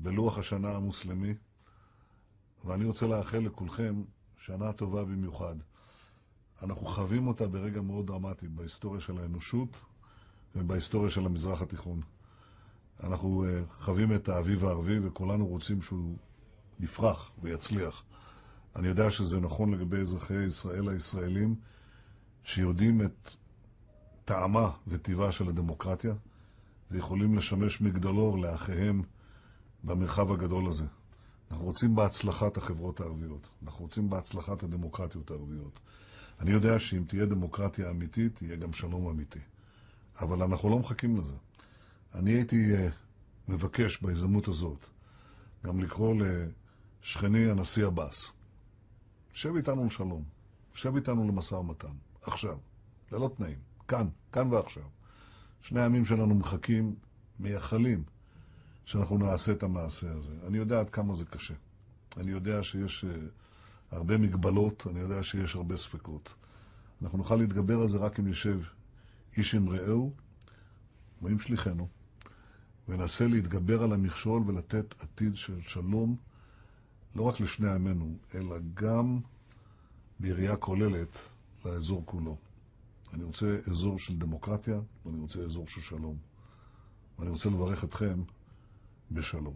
בלוח השנה המוסלמי, ואני רוצה לאחל לכולכם שנה טובה במיוחד. אנחנו חווים אותה ברגע מאוד דרמטי בהיסטוריה של האנושות ובהיסטוריה של המזרח התיכון. אנחנו חווים את האביב הערבי וכולנו רוצים שהוא יפרח ויצליח. אני יודע שזה נכון לגבי אזרחי ישראל הישראלים שיודעים את טעמה וטבעה של הדמוקרטיה ויכולים לשמש מגדלור לאחיהם במרחב הגדול הזה. אנחנו רוצים בהצלחת החברות הערביות, אנחנו רוצים בהצלחת הדמוקרטיות הערביות. אני יודע שאם תהיה דמוקרטיה אמיתית, יהיה גם שלום אמיתי. אבל אנחנו לא מחכים לזה. אני הייתי מבקש בהזדמנות הזאת גם לקרוא לשכני הנשיא עבאס. שב איתנו לשלום, שב איתנו למשא ומתן, עכשיו, ללא תנאים, כאן ועכשיו. שני העמים שלנו מחכים, מייחלים, שאנחנו נעשה את המעשה הזה. אני יודע עד כמה זה קשה. אני יודע שיש הרבה מגבלות, אני יודע שיש הרבה ספקות. אנחנו נוכל להתגבר על זה רק אם נשב איש עם רעהו ועם שליחנו, וננסה להתגבר על המכשול ולתת עתיד של שלום, לא רק לשני עמנו, אלא גם בראייה כוללת לאזור כולו. אני רוצה אזור של דמוקרטיה, ואני רוצה אזור של שלום. ואני רוצה לברך אתכם בשלום.